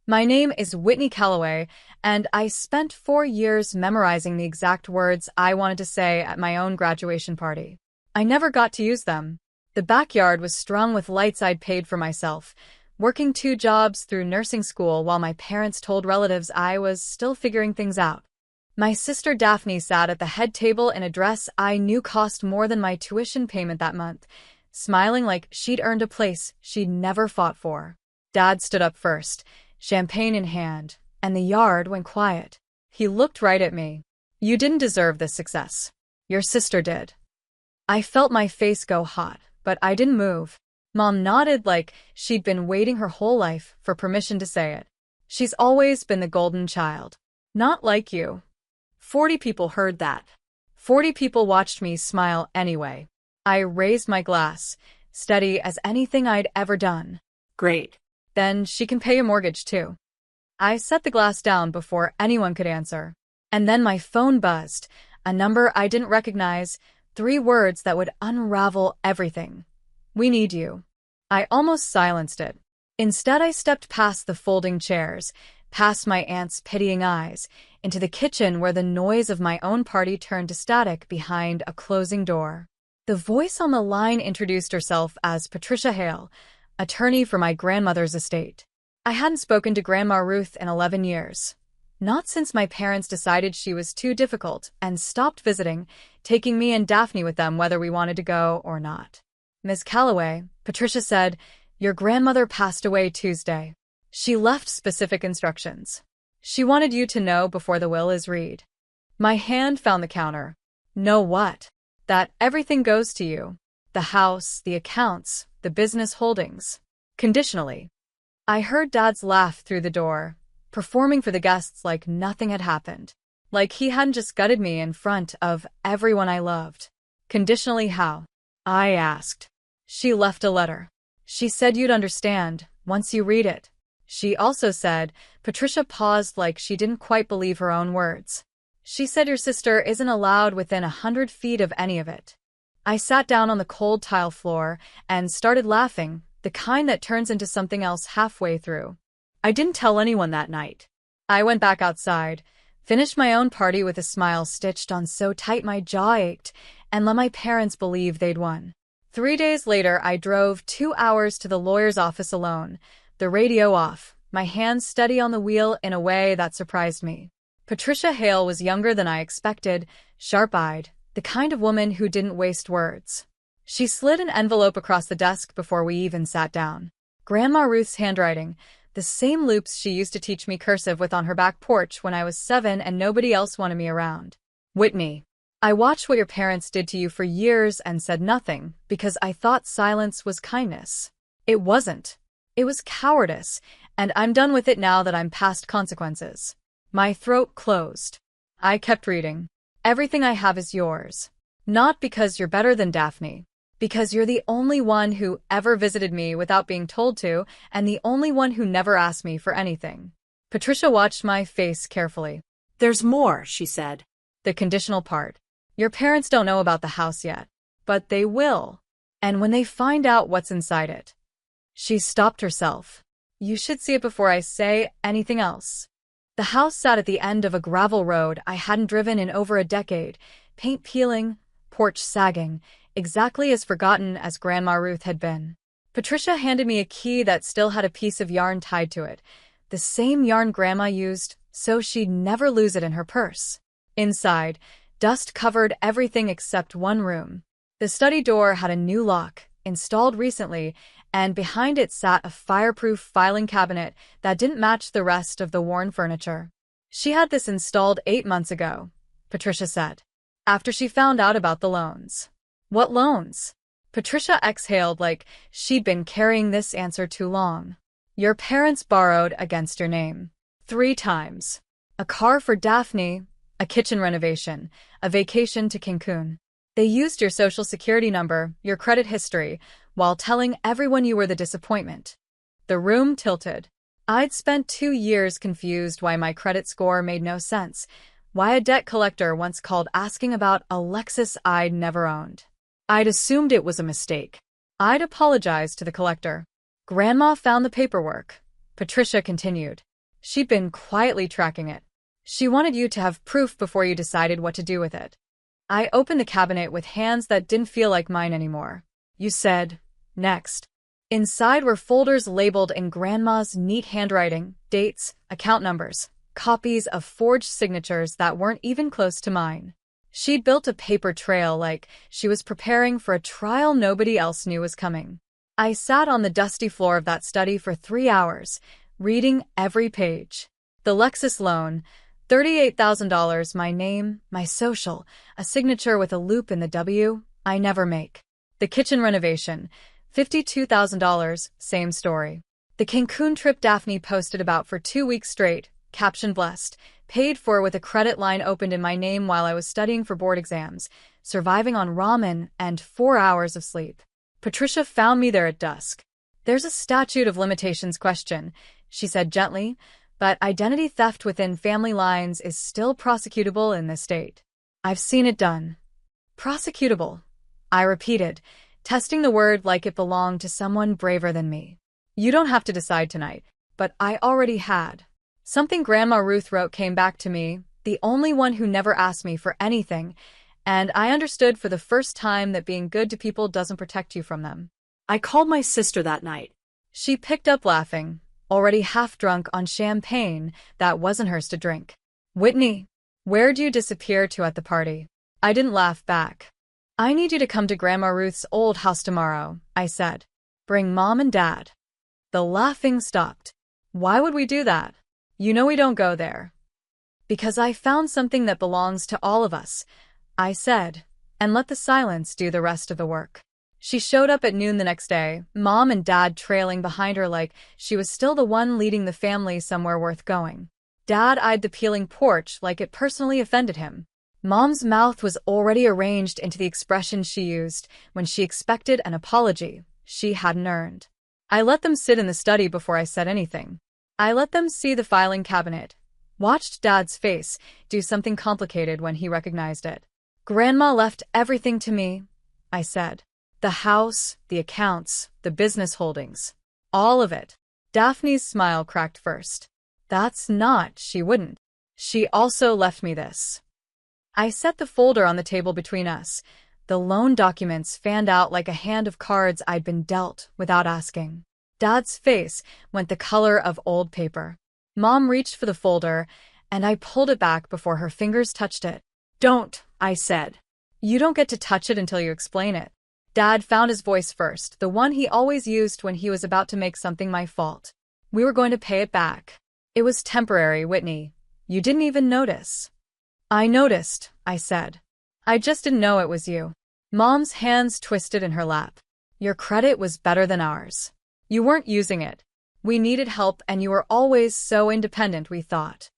My name is Whitney Calloway, and I spent 4 years memorizing the exact words I wanted to say at my own graduation party. I never got to use them. The backyard was strung with lights I'd paid for myself, working 2 jobs through nursing school while my parents told relatives I was still figuring things out. My sister Daphne sat at the head table in a dress I knew cost more than my tuition payment that month, smiling like she'd earned a place she'd never fought for. Dad stood up first, champagne in hand, and the yard went quiet. He looked right at me. "You didn't deserve this success. Your sister did." I felt my face go hot, but I didn't move. Mom nodded like she'd been waiting her whole life for permission to say it. "She's always been the golden child. Not like you." 40 people heard that. 40 people watched me smile anyway. I raised my glass, steady as anything I'd ever done. Great. "Then she can pay your mortgage too." I set the glass down before anyone could answer. And then my phone buzzed, a number I didn't recognize, 3 words that would unravel everything. "We need you." I almost silenced it. Instead, I stepped past the folding chairs, past my aunt's pitying eyes, into the kitchen where the noise of my own party turned to static behind a closing door. The voice on the line introduced herself as Patricia Hale, attorney for my grandmother's estate. I hadn't spoken to Grandma Ruth in 11 years. Not since my parents decided she was too difficult and stopped visiting, taking me and Daphne with them whether we wanted to go or not. "Miss Calloway," Patricia said, "your grandmother passed away Tuesday. She left specific instructions. She wanted you to know before the will is read." My hand found the counter. "Know what?" "That everything goes to you. The house, the accounts, the business holdings. Conditionally." I heard Dad's laugh through the door, performing for the guests like nothing had happened. Like he hadn't just gutted me in front of everyone I loved. "Conditionally how?" I asked. "She left a letter. She said you'd understand once you read it." She also said, Patricia paused like she didn't quite believe her own words. "She said your sister isn't allowed within 100 feet of any of it." I sat down on the cold tile floor and started laughing, the kind that turns into something else halfway through. I didn't tell anyone that night. I went back outside, finished my own party with a smile stitched on so tight my jaw ached, and let my parents believe they'd won. 3 days later, I drove 2 hours to the lawyer's office alone, the radio off, my hands steady on the wheel in a way that surprised me. Patricia Hale was younger than I expected, sharp-eyed, the kind of woman who didn't waste words. She slid an envelope across the desk before we even sat down. Grandma Ruth's handwriting, the same loops she used to teach me cursive with on her back porch when I was 7 and nobody else wanted me around. "Whitney, I watched what your parents did to you for years and said nothing because I thought silence was kindness. It wasn't. It was cowardice, and I'm done with it now that I'm past consequences." My throat closed. I kept reading. "Everything I have is yours. Not because you're better than Daphne. Because you're the only one who ever visited me without being told to, and the only one who never asked me for anything." Patricia watched my face carefully. "There's more," she said. "The conditional part. Your parents don't know about the house yet, but they will. And when they find out what's inside it." She stopped herself. "You should see it before I say anything else." The house sat at the end of a gravel road I hadn't driven in over a decade, paint peeling, porch sagging, exactly as forgotten as Grandma Ruth had been. Patricia handed me a key that still had a piece of yarn tied to it, the same yarn Grandma used so she'd never lose it in her purse. Inside, dust covered everything except one room. The study door had a new lock, installed recently, and behind it sat a fireproof filing cabinet that didn't match the rest of the worn furniture. "She had this installed 8 months ago," Patricia said, "after she found out about the loans." "What loans?" Patricia exhaled like she'd been carrying this answer too long. "Your parents borrowed against your name. 3 times. A car for Daphne, a kitchen renovation, a vacation to Cancun. They used your social security number, your credit history, while telling everyone you were the disappointment." The room tilted. I'd spent 2 years confused why my credit score made no sense, why a debt collector once called asking about a Lexus I'd never owned. I'd assumed it was a mistake. I'd apologized to the collector. "Grandma found the paperwork," Patricia continued. She'd been quietly tracking it. She wanted you to have proof before you decided what to do with it. I opened the cabinet with hands that didn't feel like mine anymore. You said, "Next." Inside were folders labeled in Grandma's neat handwriting, dates, account numbers, copies of forged signatures that weren't even close to mine. She'd built a paper trail like she was preparing for a trial nobody else knew was coming. I sat on the dusty floor of that study for 3 hours, reading every page. The Lexus loan, $38,000, my name, my social, a signature with a loop in the W, I never make. The kitchen renovation, $52,000, same story. The Cancun trip Daphne posted about for 2 weeks straight, caption blessed, paid for with a credit line opened in my name while I was studying for board exams, surviving on ramen and 4 hours of sleep. Patricia found me there at dusk. There's a statute of limitations question, she said gently, but identity theft within family lines is still prosecutable in this state. I've seen it done. Prosecutable, I repeated, testing the word like it belonged to someone braver than me. You don't have to decide tonight, but I already had. Something Grandma Ruth wrote came back to me, the only one who never asked me for anything, and I understood for the first time that being good to people doesn't protect you from them. I called my sister that night. She picked up laughing, already half drunk on champagne that wasn't hers to drink. Whitney, where'd you disappear to at the party? I didn't laugh back. I need you to come to Grandma Ruth's old house tomorrow, I said. Bring Mom and Dad. The laughing stopped. Why would we do that? You know we don't go there. Because I found something that belongs to all of us, I said, and let the silence do the rest of the work. She showed up at noon the next day, Mom and Dad trailing behind her like she was still the one leading the family somewhere worth going. Dad eyed the peeling porch like it personally offended him. Mom's mouth was already arranged into the expression she used when she expected an apology she hadn't earned. I let them sit in the study before I said anything. I let them see the filing cabinet, watched Dad's face do something complicated when he recognized it. Grandma left everything to me, I said. The house, the accounts, the business holdings. All of it. Daphne's smile cracked first. That's not, she wouldn't. She also left me this. I set the folder on the table between us. The loan documents fanned out like a hand of cards I'd been dealt without asking. Dad's face went the color of old paper. Mom reached for the folder, and I pulled it back before her fingers touched it. Don't, I said. You don't get to touch it until you explain it. Dad found his voice first, the one he always used when he was about to make something my fault. We were going to pay it back. It was temporary, Whitney. You didn't even notice. I noticed, I said. I just didn't know it was you. Mom's hands twisted in her lap. Your credit was better than ours. You weren't using it. We needed help and you were always so independent, we thought.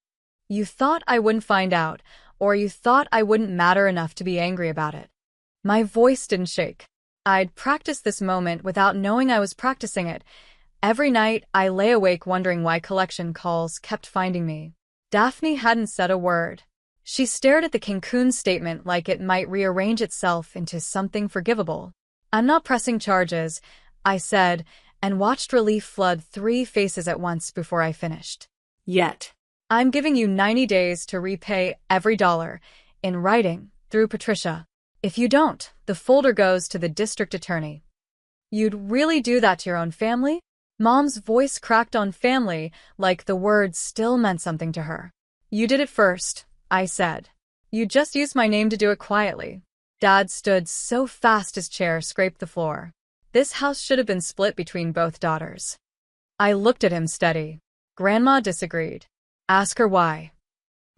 You thought I wouldn't find out, or you thought I wouldn't matter enough to be angry about it. My voice didn't shake. I'd practiced this moment without knowing I was practicing it. Every night, I lay awake wondering why collection calls kept finding me. Daphne hadn't said a word. She stared at the Cancun statement like it might rearrange itself into something forgivable. I'm not pressing charges, I said, and watched relief flood 3 faces at once before I finished. Yet. I'm giving you 90 days to repay every dollar, in writing, through Patricia. If you don't, the folder goes to the district attorney. You'd really do that to your own family? Mom's voice cracked on family, like the word still meant something to her. You did it first, I said. You just used my name to do it quietly. Dad stood so fast his chair scraped the floor. This house should have been split between both daughters. I looked at him steady. Grandma disagreed. Ask her why.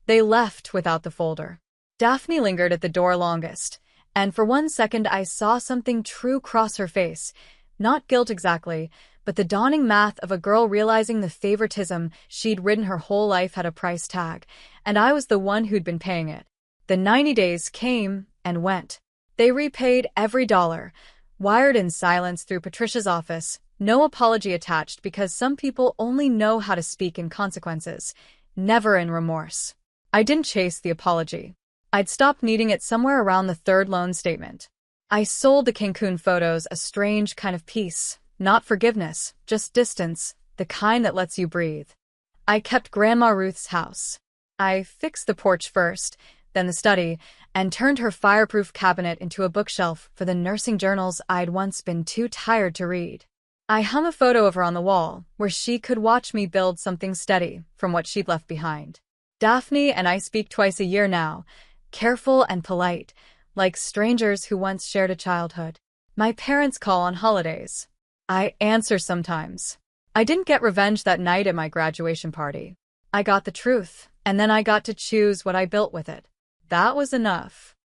They left without the folder. Daphne lingered at the door longest, and for 1 second I saw something true cross her face. Not guilt exactly, but the dawning math of a girl realizing the favoritism she'd ridden her whole life had a price tag, and I was the one who'd been paying it. The 90 days came and went. They repaid every dollar, wired in silence through Patricia's office, no apology attached because some people only know how to speak in consequences, never in remorse. I didn't chase the apology. I'd stopped needing it somewhere around the 3rd loan statement. I sold the Cancun photos a strange kind of peace, not forgiveness, just distance, the kind that lets you breathe. I kept Grandma Ruth's house. I fixed the porch first, then the study, and turned her fireproof cabinet into a bookshelf for the nursing journals I'd once been too tired to read. I hung a photo of her on the wall, where she could watch me build something steady from what she'd left behind. Daphne and I speak twice a year now, careful and polite, like strangers who once shared a childhood. My parents call on holidays. I answer sometimes. I didn't get revenge that night at my graduation party. I got the truth, and then I got to choose what I built with it. That was enough.